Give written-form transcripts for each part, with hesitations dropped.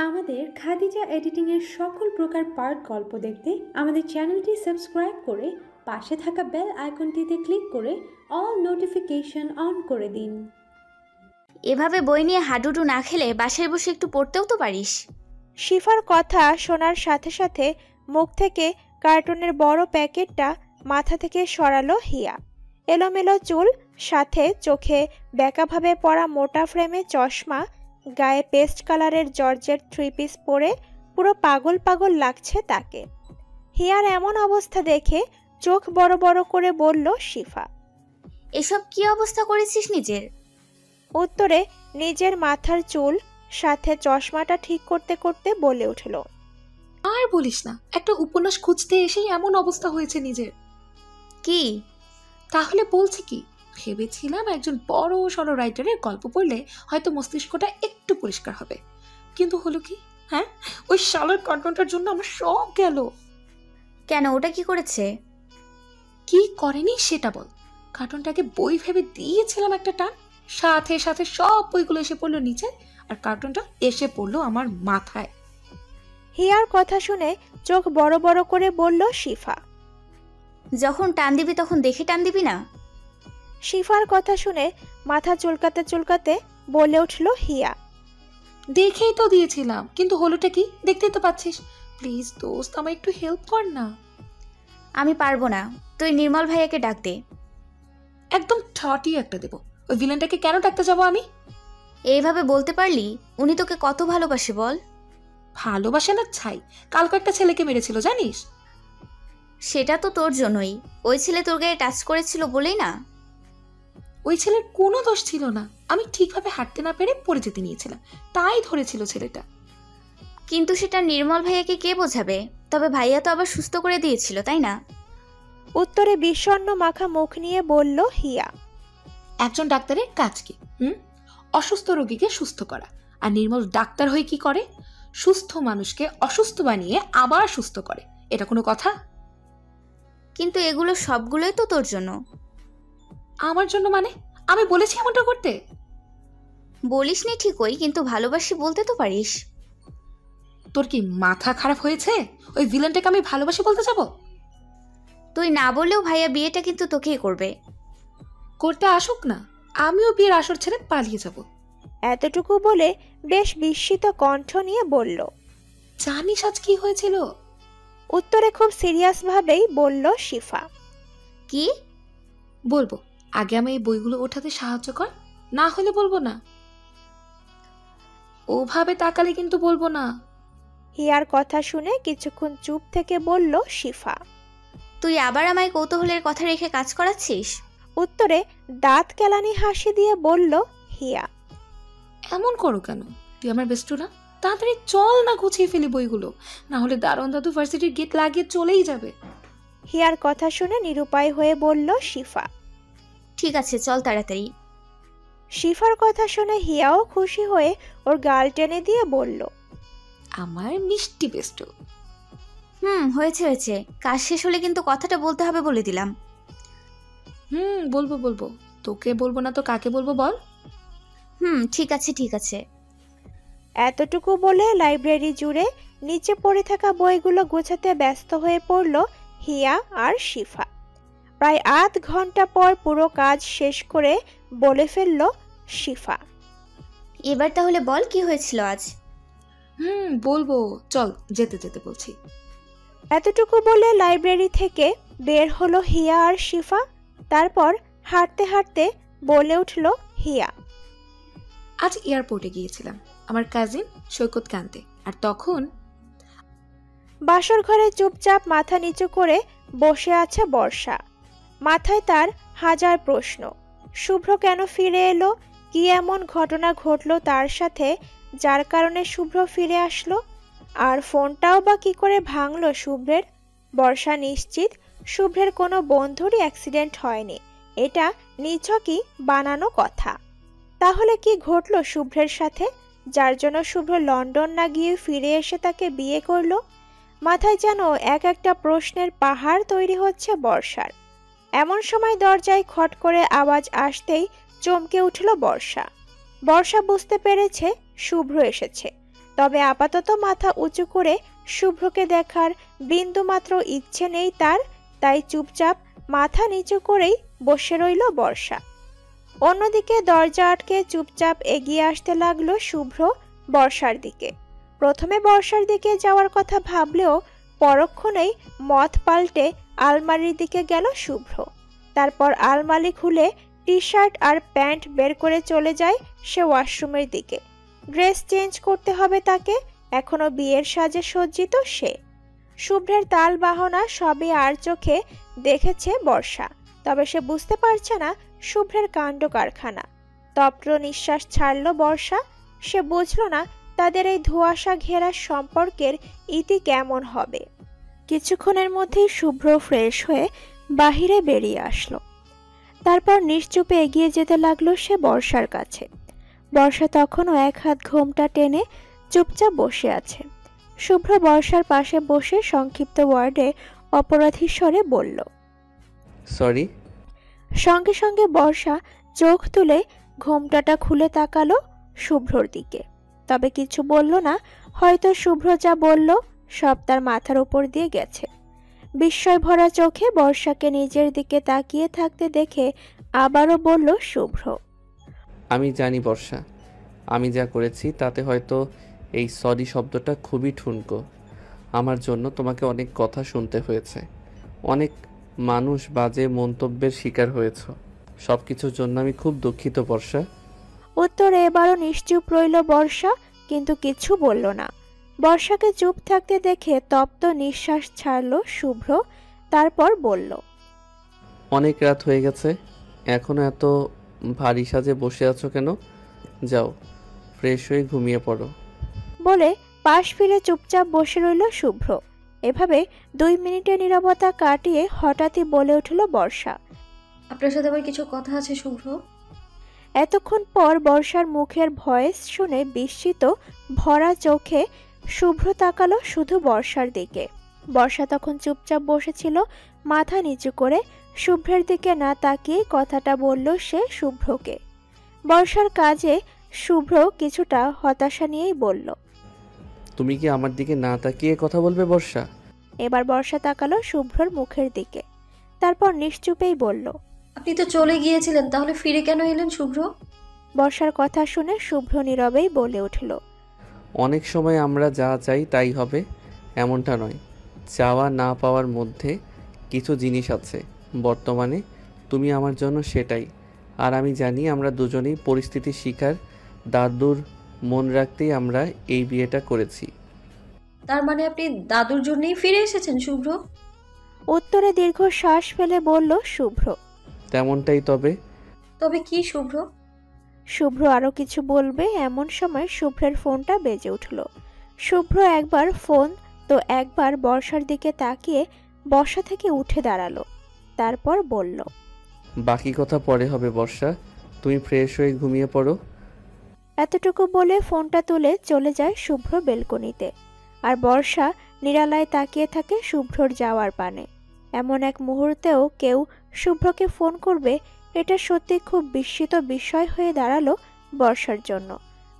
আমাদের খাদিজা এডিটিং এর সকল প্রকার পার্ট গল্প দেখতে আমাদের চ্যানেলটি সাবস্ক্রাইব করে পাশে থাকা বেল আইকনটিতে ক্লিক করে অল নোটিফিকেশন অন করে দিন। এভাবে বই নিয়ে হাডুডু না খেলে বাসায় বসে একটু পড়তেও তো পারিস। শিফার কথা শোনার সাথে সাথে মুখ থেকে কার্টুনের বড় প্যাকেটটা মাথা থেকে সরালো হিয়া। এলোমেলো চুল, সাথে চোখে বেঁকাভাবে পরা মোটা ফ্রেমে চশমা, গায়ে পেস্ট কালারের জর্জেট 3 পিস পরে পুরো পাগল পাগল লাগছে তাকে। হিয়ার এমন অবস্থা দেখে চোখ বড় বড় করে বলল শিফা, এসব কি অবস্থা করেছিস নিজের? উত্তরে নিজের মাথার চুল সাথে চশমাটা ঠিক করতে করতে বলে উঠল, আর বলিস না, একটা উপন্যাস খুঁজতে এসেই এমন অবস্থা হয়েছে নিজের। কি? তাহলে বলছি কি, ভেবেছিলাম একজন বড় সড়ো রাইটারের গল্প পড়লে হয়তো মস্তিষ্কটা একটু পরিষ্কার হবে, কিন্তু হলো কি, হ্যাঁ, ওই শালার কার্টুনটার জন্য আমার সব গেল। কেন, ওটা কি করেছে? কি করেনি সেটা বল। কার্টুনটাকে বই ভেবে দিয়েছিলাম একটা টান, সাথে সাথে সব বইগুলো এসে পড়লো নিচে, আর কার্টুনটা এসে পড়লো আমার মাথায়। হিয়ার কথা শুনে চোখ বড় বড় করে বলল শিফা, যখন টান দিবি তখন দেখে টান দিবি না? শিফার কথা শুনে মাথা চুলকাতে চুলকাতে বলে উঠল হিয়া, দেখেই তো দিয়েছিলাম, কিন্তু হলোটা কি দেখতেই তো পাচ্ছিস। প্লিজ দোস্ত, আমায় একটু হেল্প কর না। আমি পারবো না, তুই নির্মল ভাইয়াকে ডাক দে। একদম ঠাটি একটা দেবো। ওই ভিলেনটাকে কেন ডাকতে যাবো আমি? এইভাবে বলতে পারলি? উনি তোকে কত ভালোবাসে বল। ভালোবাসে না ছাই, কালকে একটা ছেলেকে মেরেছিল জানিস? সেটা তো তোর জন্যই, ওই ছেলে তোর গায়ে টাচ করেছিল বলেই না। ওই ছেলের কোনো দোষ ছিল না, আমি ঠিকভাবে হাঁটতে না পেরে পড়ে যেতে নিয়েছিলাম, তাই ধরেছিল ছেলেটা। কিন্তু সেটা নির্মল ভাইয়াকে কে বোঝাবে? তবে ভাইয়া তো আবার সুস্থ করে দিয়েছিল, তাই না? উত্তরে বিষণ্ণ মাখা মুখ নিয়ে বলল হিয়া, একজন ডাক্তারের কাজ কি? অসুস্থ রোগীকে সুস্থ করা। আর নির্মল ডাক্তার হয়ে কি করে? সুস্থ মানুষকে অসুস্থ বানিয়ে আবার সুস্থ করে। এটা কোনো কথা? কিন্তু এগুলো সবগুলোই তো তোর জন্য। আমার জন্য মানে? আমি বলেছি এমনটা করতে? বলিসনি ঠিকই, কিন্তু ভালোবাসি বলতে তো পারিস। তোর কি মাথা খারাপ হয়েছে? ওই ভিলেনটাকে আমি ভালোবাসি বলতে যাব? তুই না বললেও ভাইয়া বিয়েটা কিন্তু তোকেই করবে। করতে আসুক না, আমিও বিয়ের আসর ছেড়ে পালিয়ে যাব। এতটুকু বলে বেশ বিস্মিত কণ্ঠ নিয়ে বলল, জানিস আজ কি হয়েছিল? উত্তরে খুব সিরিয়াস ভাবেই বলল শিফা, কি? বলবো, আগে আমি এই বইগুলো ওঠাতে সাহায্য কর, না হলে বলবো না। ওভাবে তাকালে কিন্তু বলবো না। হিয়ার কথা শুনে কিছুক্ষণ চুপ থেকে বলল শিফা, তুই আবার আমায় কৌতূহলের কথা রেখে কাজ করাচ্ছিস? উত্তরে দাঁত কেলানি হাসি দিয়ে বলল হিয়া, এমন করো কেন? তুই আমার বেস্টু না? তাড়াতাড়ি চল না, গুছিয়ে ফেলি বইগুলো, না হলে দারোয়ান দাদু ভার্সিটির গেট লাগিয়ে চলেই যাবে। হিয়ার কথা শুনে নিরুপায় হয়ে বলল শিফা, ঠিক আছে, চল তাড়াতাড়ি। শিফার কথা শুনে হিয়াও খুশি হয়ে ওর গাল টেনে দিয়ে বলল, আমার মিষ্টি বেস্টু। হয়েছে হয়েছে, কাজ শেষ হলে কিন্তু কথাটা বলতে হবে বলে দিলাম। বলবো বলবো, তোকে বলবো না তো কাকে বলবো বল? ঠিক আছে ঠিক আছে। এতটুকু বলে লাইব্রেরি জুড়ে নিচে পড়ে থাকা বইগুলো গোছাতে ব্যস্ত হয়ে পড়ল হিয়া আর শিফা। প্রায় আধ ঘন্টা পর পুরো কাজ শেষ করে বলে ফেলল শিফা, এবার তাহলে বল কি হয়েছিল আজ? বলবো, চল যেতে যেতে বলছি। এতটুকু বলে লাইব্রেরি থেকে বের হলো হিয়া আর শিফা। তারপর হাঁটতে হাঁটতে বলে উঠল হিয়া, আজ এয়ারপোর্টে গিয়েছিলাম আমার কাজিন সৈকতকে আনতে, আর তখন বাসর ঘরে চুপচাপ মাথা নিচু করে বসে আছে বর্ষা। মাথায় তার হাজার প্রশ্ন। শুভ্র কেন ফিরে এলো? কি এমন ঘটনা ঘটলো তার সাথে যার কারণে শুভ্র ফিরে আসলো? আর ফোনটাও বা কি করে ভাঙলো শুভ্রের? বর্ষা নিশ্চিত শুভ্রের কোনো বন্ধুরই অ্যাক্সিডেন্ট হয়নি, এটা নিছকই বানানো কথা। তাহলে কি ঘটলো শুভ্রের সাথে, যার জন্য শুভ্র লন্ডন না গিয়ে ফিরে এসে তাকে বিয়ে করলো? মাথায় যেন এক একটা প্রশ্নের পাহাড় তৈরি হচ্ছে বর্ষার। এমন সময় দরজায় খট করে আওয়াজ আসতেই চমকে উঠল বর্ষা। বর্ষা বুঝতে পেরেছে শুভ্র এসেছে, তবে আপাতত মাথা উঁচু করে শুভ্রকে দেখার বিন্দুমাত্র ইচ্ছে নেই তার, তাই চুপচাপ মাথা নিচু করেই বসে রইল বর্ষা। অন্যদিকে দরজা আটকে চুপচাপ এগিয়ে আসতে লাগলো শুভ্র বর্ষার দিকে। প্রথমে বর্ষার দিকে যাওয়ার কথা ভাবলেও পরক্ষণেই মত পাল্টে আলমারির দিকে গেল শুভ্র। তারপর আলমারি খুলে টি শার্ট আর প্যান্ট বের করে চলে যায় সে ওয়াশরুমের দিকে। ড্রেস চেঞ্জ করতে হবে তাকে, এখনো বিয়ের সাজে সজ্জিত সে। শুভ্রের তাল বাহনা সবই আর চোখে দেখেছে বর্ষা, তবে সে বুঝতে পারছে না শুভ্রের কাণ্ড কারখানা। তপ্ত নিঃশ্বাস ছাড়ল বর্ষা। সে বুঝল না তাদের এই ধোঁয়াশা ঘেরা সম্পর্কের ইতি কেমন হবে। কিছুক্ষণের মধ্যেই শুভ্র ফ্রেশ হয়ে বাহিরে বেরিয়ে আসলো। তারপর নিশ্চুপে এগিয়ে যেতে লাগলো সে বর্ষার কাছে। বর্ষা তখনও এক হাত ঘোমটা টেনে চুপচাপ বসে আছে। শুভ্র বর্ষার পাশে বসে সংক্ষিপ্ত ওয়ার্ডে অপরাধী স্বরে বলল, সরি। সঙ্গে সঙ্গে বর্ষা চোখ তুলে ঘোমটাটা খুলে তাকালো শুভ্রর দিকে, তবে কিছু বলল না। হয়তো শুভ্র যা বলল সব তার মাথার উপর দিয়ে গেছে। বিস্ময় ভরা চোখে বর্ষাকে নিজের দিকে তাকিয়ে থাকতে দেখে আবারও বলল শুভ্র, আমি জানি বর্ষা, আমি যা করেছি তাতে হয়তো এই সরি শব্দটা খুবই ঠুনকো। আমার জন্য তোমাকে অনেক কথা শুনতে হয়েছে, অনেক মানুষ বাজে মন্তব্যের শিকার হয়েছ। সব কিছুর জন্য আমি খুব দুঃখিত বর্ষা। উত্তরে এবারও নিশ্চুপ রইল বর্ষা, কিন্তু কিছু বলল না। বর্ষাকে চুপ থাকতে দেখে তপ্ত নিঃশ্বাস ছাড়ল শুভ্র, তারপর বলল, অনেক রাত হয়ে গেছে, এখনো এত ভারী সাজে বসে আছো কেন? যাও ফ্রেশ হয়ে ঘুমিয়ে পড়ো। বলে পাশ ফিরে চুপচাপ বসে রইল শুভ্র। এভাবে 2 মিনিটের নীরবতা কাটিয়ে হঠাৎই বলে উঠল বর্ষা, আপনার সাথে আমার কিছু কথা আছে শুভ্র। এতক্ষণ পর বর্ষার মুখের ভয়েস শুনে বিস্মিত ভরা চোখে শুভ্র তাকালো শুধু বর্ষার দিকে। বর্ষা তখন চুপচাপ বসেছিল মাথা নিচু করে। শুভ্রের দিকে না তাকিয়ে কথাটা বলল সে শুভ্রকে। বর্ষার কাজে শুভ্র কিছুটা হতাশা নিয়েই বলল, তুমি কি আমার দিকে না তাকিয়ে কথা বলবে বর্ষা? এবার বর্ষা তাকালো শুভ্রর মুখের দিকে, তারপর নিশ্চুপেই বলল, আপনি তো চলে গিয়েছিলেন, তাহলে ফিরে কেন এলেন শুভ্র? বর্ষার কথা শুনে শুভ্র নীরবেই বলে উঠল, অনেক সময় আমরা যা চাই তাই হবে এমনটা নয়, চাওয়া না পাওয়ার মধ্যে কিছু জিনিস আছে। বর্তমানে তুমি আমার জন্য সেটাই। আর আমি জানি আমরা দুজনেই পরিস্থিতির শিকার। দাদুর মন রাখতেই আমরা এই বিয়েটা করেছি। তার মানে আপনি দাদুর জন্যই ফিরে এসেছেন শুভ্র? উত্তরে দীর্ঘ শ্বাস ফেলে বলল শুভ্র, তেমনটাই। তবে কি শুভ্র? শুভ্র আরো কিছু বলবে এমন সময় শুভ্রের ফোনটা বেজে উঠল। শুভ্র একবার ফোন তো একবার বর্ষার দিকে তাকিয়ে বসা থেকে উঠে দাঁড়ালো, তারপর বলল, বাকি কথা পরে হবে বর্ষা, তুমি ফ্রেশ হয়ে ঘুমিয়ে পড়ো। এতটুকু বলে ফোনটা তুলে চলে যায় শুভ্র বেলকনিতে। আর বর্ষা নিরালায় তাকিয়ে থাকে শুভ্রর যাওয়ার পানে। এমন এক মুহূর্তেও কেউ শুভ্রকে ফোন করবে, এটা সত্যি খুব বিস্মিত বিষয় হয়ে দাঁড়ালো বর্ষার জন্য।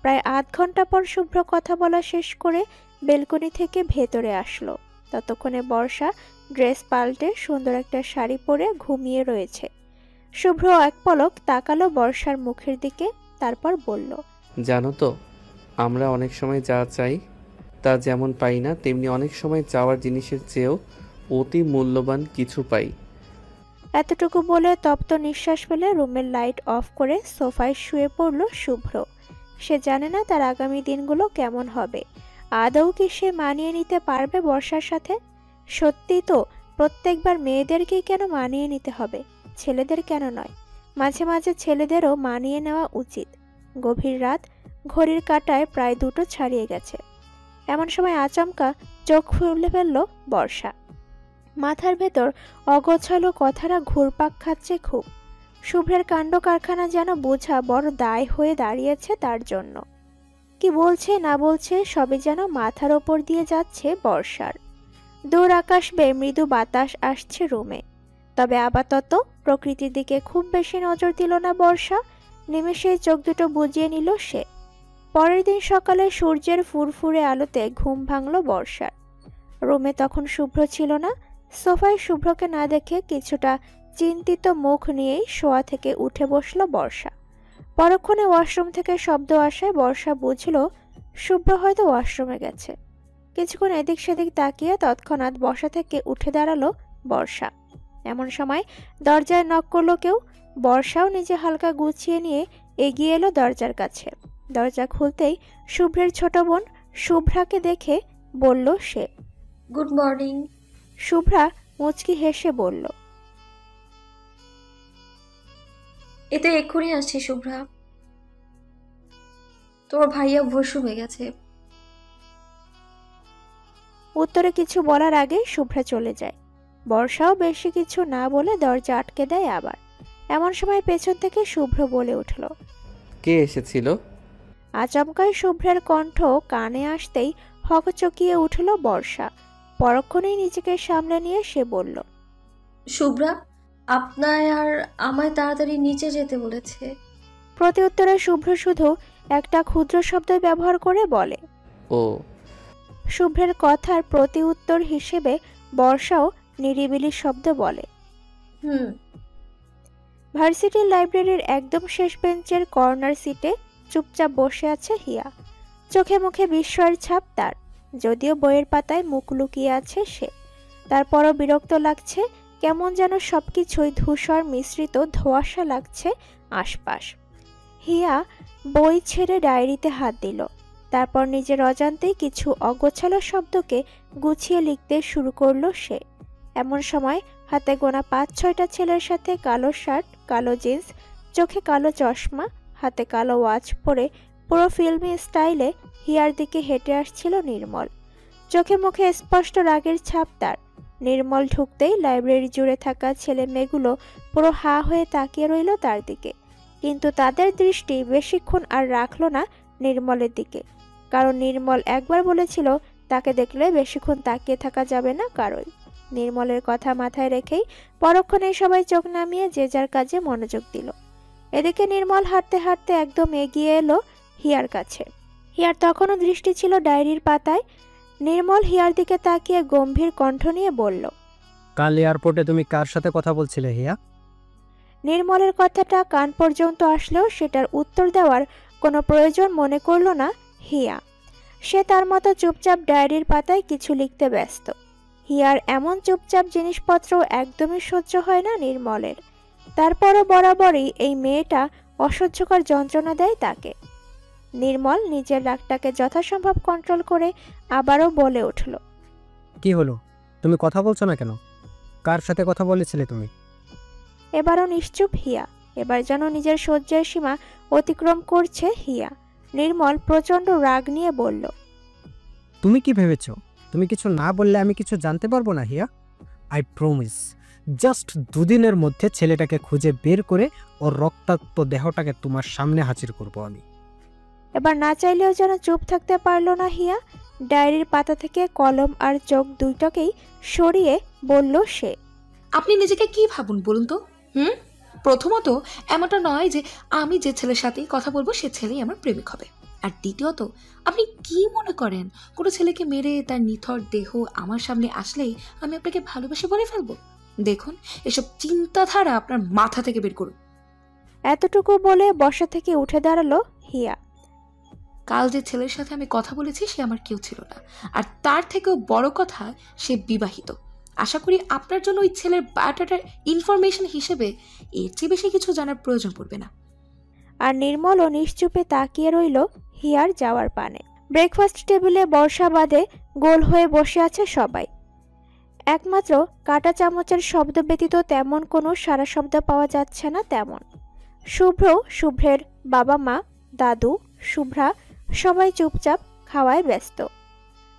প্রায় আধ ঘন্টা পর শুভ্র কথা বলা শেষ করে বেলকনি থেকে ভেতরে আসলো। ততক্ষণে বর্ষা ড্রেস পাল্টে সুন্দর একটা শাড়ি পরে ঘুমিয়ে রয়েছে। শুভ্র এক পলক তাকালো বর্ষার মুখের দিকে, তারপর বলল, জানো তো, আমরা অনেক সময় যা চাই তা যেমন পাই না, তেমনি অনেক সময় চাওয়ার জিনিসের চেয়েও অতি মূল্যবান কিছু পাই। এতটুকু বলে তপ্ত নিঃশ্বাস ফেলে রুমের লাইট অফ করে সোফায় শুয়ে পড়ল শুভ্র। সে জানে না তার আগামী দিনগুলো কেমন হবে। আদৌ কি সে মানিয়ে নিতে পারবে বর্ষার সাথে? সত্যি তো, প্রত্যেকবার মেয়েদেরকেই কেন মানিয়ে নিতে হবে, ছেলেদের কেন নয়? মাঝে মাঝে ছেলেদেরও মানিয়ে নেওয়া উচিত। গভীর রাত, ঘড়ির কাঁটায় প্রায় 2টো ছাড়িয়ে গেছে। এমন সময় আচমকা চোখ খুলে ফেলল বর্ষা। মাথার ভেতর অগোছালো কথাটা ঘুরপাক খাচ্ছে খুব। শুভ্রের কাণ্ড কারখানা যেন বোঝা বড় দায় হয়ে দাঁড়িয়েছে তার জন্য। কি বলছে না বলছে সবই যেন মাথার ওপর দিয়ে যাচ্ছে বর্ষার। দূর আকাশ বেয়ে মৃদু বাতাস আসছে রুমে। তবে আপাতত প্রকৃতির দিকে খুব বেশি নজর দিল না বর্ষা। নিমেষেই চোখ দুটো বুজিয়ে নিল সে। পরের দিন সকালে সূর্যের ফুরফুরে আলোতে ঘুম ভাঙল বর্ষার। রুমে তখন শুভ্র ছিল না। সোফায় শুভ্রকে না দেখে কিছুটা চিন্তিত মুখ নিয়েই শোয়া থেকে উঠে বসল বর্ষা। পরক্ষণে ওয়াশরুম থেকে শব্দ আসায় বর্ষা বুঝল শুভ্র হয়তো ওয়াশরুমে গেছে। কিছুক্ষণ এদিক সেদিক তাকিয়ে তৎক্ষণাৎ বসা থেকে উঠে দাঁড়ালো বর্ষা। এমন সময় দরজায় নক করলো কেউ। বর্ষাও নিজে হালকা গুছিয়ে নিয়ে এগিয়ে এলো দরজার কাছে। দরজা খুলতেই শুভ্রের ছোট বোন শুভ্রাকে দেখে বলল সে। Good morning. শুভ্রা মুচকি হেসে বলল, এতে এক্ষুনি আসছি শুভ্রা, তোর ভাইয়া ওয়াশরুমে গেছে। উত্তরে কিছু বলার আগেই শুভ্রা চলে যায়। বর্ষাও বেশি কিছু না বলে দরজা আটকে দেয় আবার। এমন সময় পেছন থেকে শুভ্র বলে উঠল। কে এসেছিল? আচমকাই শুভ্রের কণ্ঠ কানে আসতেই হকচকিয়ে উঠল বর্ষা। পরক্ষণেই নিজেকে সামলে নিয়ে সে বলল, শুভ্রা, আপনার আর আমায় তাড়াতাড়ি নিচে যেতে বলেছে। প্রতি উত্তরে শুভ্র শুধু একটা ক্ষুদ্র শব্দ ব্যবহার করে বলে, ও। শুভ্রের কথার প্রতি উত্তর হিসেবে বর্ষাও নিরিবিলি শব্দ বলে, হুম। ভার্সিটির লাইব্রেরির একদম শেষ বেঞ্চের কর্নার সিটে চুপচাপ বসে আছে হিয়া। চোখে মুখে বিস্ময়ের ছাপ তার। যদিও বইয়ের পাতায় মুখ লুকিয়ে আছে সে, তারপরও বিরক্ত লাগছে। কেমন যেন সবকিছুই ধূসর মিশ্রিত ধোঁয়াশা লাগছে আশপাশ। হিয়া বই ছেড়ে ডায়েরিতে হাত দিল। তারপর নিজের অজান্তেই কিছু অগোছালো শব্দকে গুছিয়ে লিখতে শুরু করলো সে। এমন সময় হাতে গোনা ৫-৬টা ছেলের সাথে কালো শার্ট, কালো জিন্স, চোখে কালো চশমা, হাতে কালো ওয়াচ পরে পুরো ফিল্মি স্টাইলে হিয়ার দিকে হেঁটে আসছিল নির্মল। চোখে মুখে স্পষ্ট রাগের ছাপ তার। নির্মল ঢুকতেই লাইব্রেরি জুড়ে থাকা ছেলে মেয়েগুলো পুরো হা হয়ে তাকিয়ে রইল তার দিকে। কিন্তু তাদের দৃষ্টি বেশিক্ষণ আর রাখল না নির্মলের দিকে, কারণ নির্মল একবার বলেছিল তাকে দেখলে বেশিক্ষণ তাকিয়ে থাকা যাবে না কারোই। নির্মলের কথা মাথায় রেখেই পরক্ষণেই সবাই চোখ নামিয়ে যে যার কাজে মনোযোগ দিল। এদিকে নির্মল হাঁটতে হাঁটতে একদম এগিয়ে এলো হিয়ার কাছে। হিয়ার তখনও দৃষ্টি ছিল ডায়েরির পাতায়। নির্মল হিয়ার দিকে তাকিয়ে গম্ভীর কণ্ঠ নিয়ে বলল, কাল এয়ারপোর্টে তুমি কার সাথে কথা বলছিলে হিয়া? নির্মলের কথাটা কান পর্যন্ত আসলেও সেটার উত্তর দেওয়ার কোনো প্রয়োজন মনে করল না হিয়া। সে তার মতো চুপচাপ ডায়েরির পাতায় কিছু লিখতে ব্যস্ত। হিয়ার এমন চুপচাপ জিনিসপত্র একদমই সহ্য হয় না নির্মলের। তারপরও বরাবরই এই মেয়েটা অসহ্যকর যন্ত্রণা দেয় তাকে। নির্মল নিজের রাগটাকে যথাসম্ভব কন্ট্রোল করে আবারও বলে উঠল, কি হলো? তুমি কথা বলছো না কেন? কার সাথে কথা বলেছিলে তুমি? এবারও নিশ্চুপ হিয়া। এবার যেন নিজের সহ্যের সীমা অতিক্রম করছে হিয়া। নির্মল প্রচণ্ড রাগ নিয়ে বলল, তুমি কি ভেবেছো তুমি কিছু না বললে আমি কিছু জানতে পারবো না হিয়া? আই প্রমিস, জাস্ট দুদিনের মধ্যে ছেলেটাকে খুঁজে বের করে ওর রক্তাক্ত দেহটাকে তোমার সামনে হাজির করব আমি। এবার না চাইলেও যেন চুপ থাকতে পারল না হিয়া। ডায়েরির পাতা থেকে কলম আর চোখ দুইটাকেই সরিয়ে বলল সে, আপনি নিজেকে কি ভাবুন বলুন তো? প্রথমত, এমনটা নয় যে আমি যে ছেলের সাথেই কথা বলবো সে ছেলেই আমার প্রেমিক হবে। আর দ্বিতীয়ত, আপনি কি মনে করেন কোনো ছেলেকে মেরে তার নিথর দেহ আমার সামনে আসলেই আমি আপনাকে ভালোবাসে বলে ফেলবো? দেখুন, এসব চিন্তাধারা আপনার মাথা থেকে বের করুন। এতটুকু বলে বসা থেকে উঠে দাঁড়ালো হিয়া। কাল যে ছেলের সাথে আমি কথা বলেছি সে আমার কেউ ছিল না, আর তার থেকেও বড় কথা সে বিবাহিত। আশা করি আপনার জন্য ওই ছেলের বায়োডাটার ইনফরমেশন হিসেবে এর চেয়ে বেশি কিছু জানার প্রয়োজন পড়বে না। আর নির্মলও নিশ্চুপে তাকিয়ে রইল হিয়ার যাওয়ার পানে। ব্রেকফাস্ট টেবিলে বর্ষা বাদে গোল হয়ে বসে আছে সবাই। একমাত্র কাঁটা চামচের শব্দ ব্যতীত তেমন কোনো সারা শব্দ পাওয়া যাচ্ছে না তেমন। শুভ্র, শুভ্রের বাবা মা, দাদু, শুভ্রা সবাই চুপচাপ খাওয়ায় ব্যস্ত।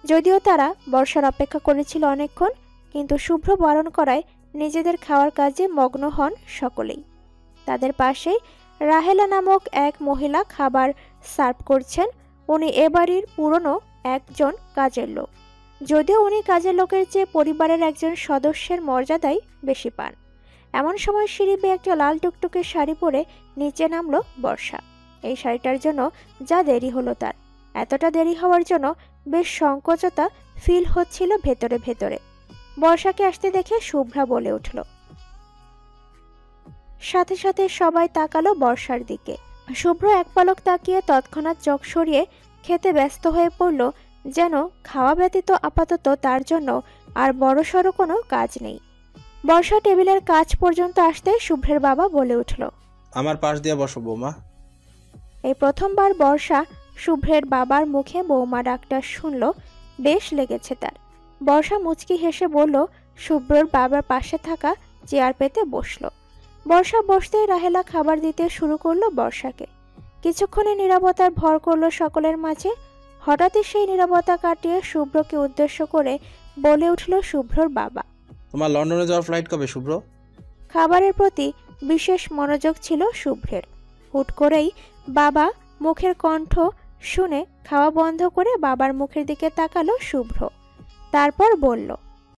যদিও তারা বর্ষার অপেক্ষা করেছিল অনেকক্ষণ, কিন্তু শুভ্র বারণ করায় নিজেদের খাওয়ার কাজে মগ্ন হন সকলেই। তাদের পাশেই রাহেলা নামক এক মহিলা খাবার সার্ভ করছেন। উনি এ বাড়ির পুরনো একজন কাজের লোক। যদিও উনি কাজের লোকের চেয়ে পরিবারের একজন সদস্যের মর্যাদাই বেশি পান। এমন সময় সিঁড়ি বেয়ে একটা লাল টুকটুকে শাড়ি পরে নিচে নামলো বর্ষা। এই শাড়িটার জন্য যা দেরি হলো তার, এতটা দেরি হওয়ার জন্য বেশ সংকোচতা ফিল হচ্ছিল ভেতরে ভেতরে। বর্ষাকে আসতে দেখে শুভ্রা বলে উঠল। সাথে সাথে সবাই তাকালো বর্ষার দিকে। শুভ্র এক পলক তাকিয়ে তৎক্ষণাৎ চোখ সরিয়ে খেতে ব্যস্ত হয়ে পড়ল, যেন খাওয়া ব্যতীত আপাতত তার জন্য আর বড়সড় কোনো কাজ নেই। বর্ষা টেবিলের কাজ পর্যন্ত আসতে শুভ্রের বাবা বলে উঠল, আমার পাশ দিয়ে বসো বৌমা। এই প্রথমবার বর্ষা শুভ্রের বাবার মুখে বৌমা ডাকটা শুনল, বেশ লেগেছে তার। বর্ষা মুচকি হেসে বলল, শুভ্রর বাবার পাশে থাকা চেয়ার পেতে বসল। বর্ষা বসতেই রাহেলা খাবার দিতে শুরু করলো বর্ষাকে। কিছুক্ষণে নীরবতার ভর করলো সকলের মাঝে। হঠাৎই সেই নীরবতা কাটিয়ে শুভ্রকে উদ্দেশ্য করে বলে উঠল শুভ্রর বাবা, তোমার লন্ডনে যাওয়ার ফ্লাইট কবে শুভ্র? খাবারের প্রতি বিশেষ মনোযোগ ছিল শুভ্রের। হুট করেই বাবা মুখের কণ্ঠ শুনে খাওয়া বন্ধ করে বাবার মুখের দিকে তাকালো শুভ্র। তারপর বলল,